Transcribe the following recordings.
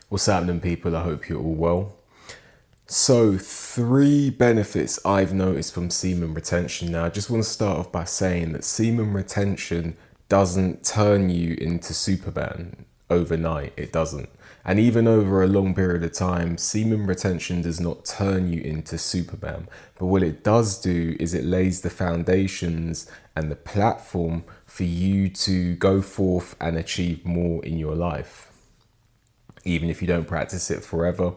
What's happening, people? I hope you're all well. So, 3 benefits I've noticed from semen retention. Now, I just want to start off by saying that semen retention doesn't turn you into Superman overnight. It doesn't. And even over a long period of time, semen retention does not turn you into Superman. But what it does do is it lays the foundations and the platform for you to go forth and achieve more in your life, even if you don't practice it forever.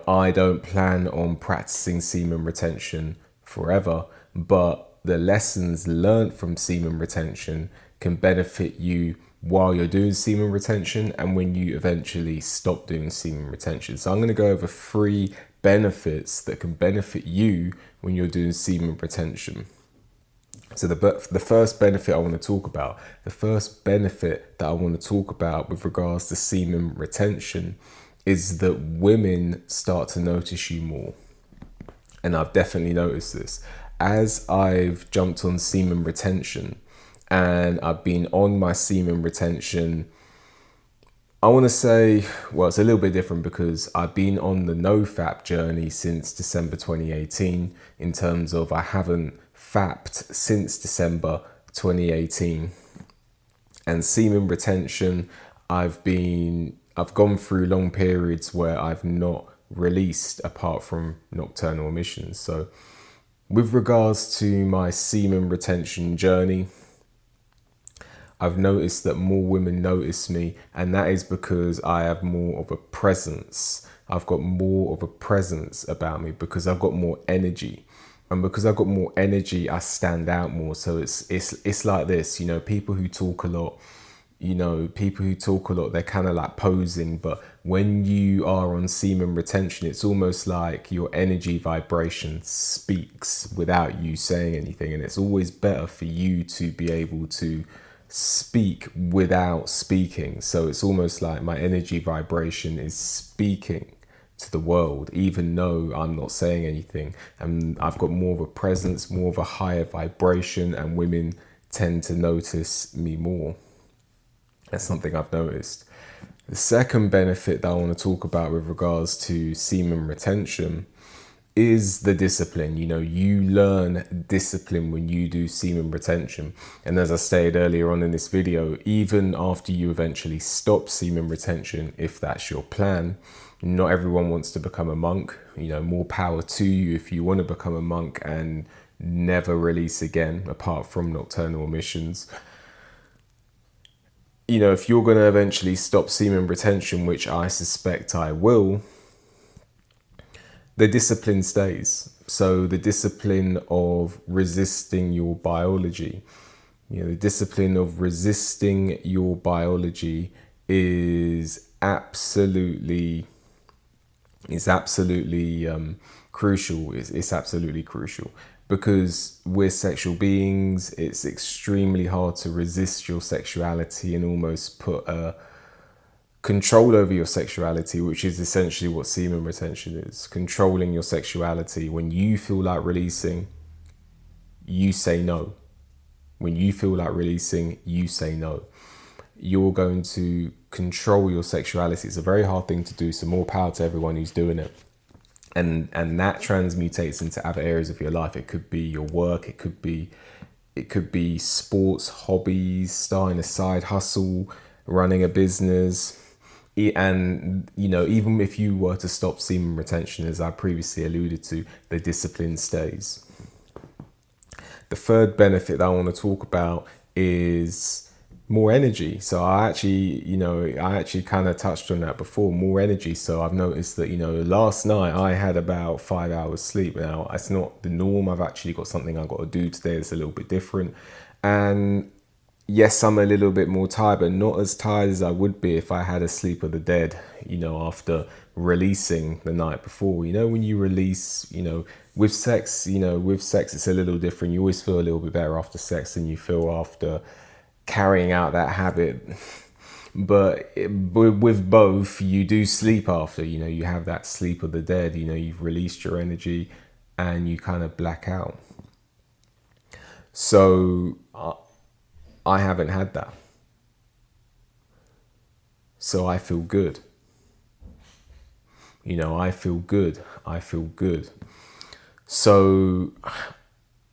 I don't plan on practicing semen retention forever, but the lessons learned from semen retention can benefit you while you're doing semen retention and when you eventually stop doing semen retention. So I'm going to go over 3 benefits that can benefit you when you're doing semen retention. So the first benefit I want to talk about, with regards to semen retention is that women start to notice you more. And I've definitely noticed this. As I've jumped on semen retention and I've been on my semen retention, I want to say, well, it's a little bit different because I've been on the no-fap journey since December 2018 in terms of I haven't fapped since December 2018. And semen retention, I've gone through long periods where I've not released apart from nocturnal emissions. So with regards to my semen retention journey, I've noticed that more women notice me, and that is because I have more of a presence. I've got more of a presence about me because I've got more energy. And because I've got more energy, I stand out more. So it's like this, people who talk a lot, they're kind of like posing. But when you are on semen retention, it's almost like your energy vibration speaks without you saying anything. And it's always better for you to be able to speak without speaking. So it's almost like my energy vibration is speaking to the world, even though I'm not saying anything. And I've got more of a presence, more of a higher vibration, and women tend to notice me more. That's something I've noticed. The second benefit that I want to talk about with regards to semen retention is the discipline. You learn discipline when you do semen retention. And as I stated earlier on in this video, even after you eventually stop semen retention, if that's your plan, not everyone wants to become a monk. More power to you if you want to become a monk and never release again, apart from nocturnal emissions. If you're going to eventually stop semen retention, which I suspect I will, the discipline stays. So the discipline of resisting your biology, the discipline of resisting your biology is absolutely crucial. It's absolutely crucial because we're sexual beings. It's extremely hard to resist your sexuality and almost put a control over your sexuality, which is essentially what semen retention is. Controlling your sexuality. When you feel like releasing, you say no. When you feel like releasing, you say no. You're going to control your sexuality. It's a very hard thing to do, so more power to everyone who's doing it. And that transmutates into other areas of your life. It could be your work, it could be sports, hobbies, starting a side hustle, running a business. And even if you were to stop semen retention, as I previously alluded to, the discipline stays. The third benefit that I want to talk about is more energy. So I actually kind of touched on that before, more energy. So I've noticed that, last night I had about 5 hours sleep. Now, that's not the norm. I've actually got something I've got to do today that's a little bit different. And yes, I'm a little bit more tired, but not as tired as I would be if I had a sleep of the dead, after releasing the night before. When you release, with sex, it's a little different. You always feel a little bit better after sex than you feel after carrying out that habit. But with both, you do sleep after, you have that sleep of the dead, you've released your energy and you kind of black out. So I haven't had that. So I feel good. You know, I feel good. I feel good. So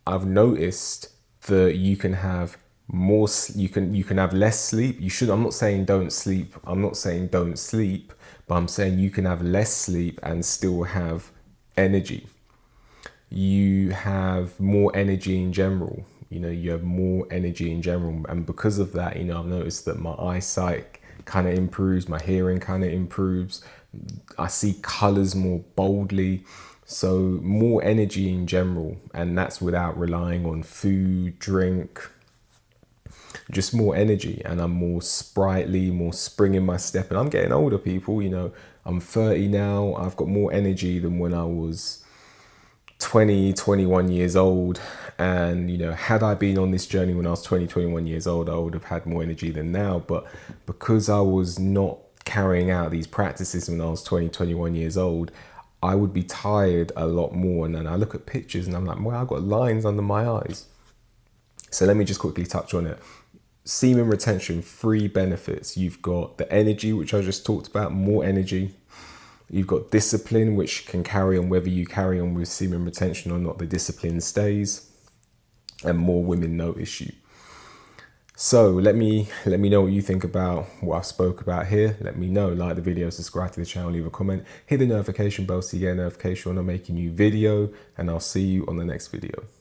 I've noticed that you can have more, you can have less sleep. You should, I'm not saying don't sleep. I'm not saying don't sleep, but I'm saying you can have less sleep and still have energy. You have more energy in general. You know, you have more energy in general. And because of that, you know, I've noticed that my eyesight kind of improves, my hearing kind of improves. I see colors more boldly. So more energy in general. And that's without relying on food, drink, just more energy. And I'm more sprightly, more spring in my step. And I'm getting older, people. You know, I'm 30 now. I've got more energy than when I was 20, 21 years old. And, you know, had I been on this journey when I was 20, 21 years old, I would have had more energy than now. But because I was not carrying out these practices when I was 20, 21 years old, I would be tired a lot more. And then I look at pictures and I'm like, well, I've got lines under my eyes. So let me just quickly touch on it. Semen retention, 3 benefits. You've got the energy, which I just talked about, more energy. You've got discipline, which can carry on whether you carry on with semen retention or not, the discipline stays, and more women notice you. So let me know what you think about what I spoke about here. Let me know, like the video, subscribe to the channel, leave a comment, hit the notification bell so you get a notification when I'm making a new video, and I'll see you on the next video.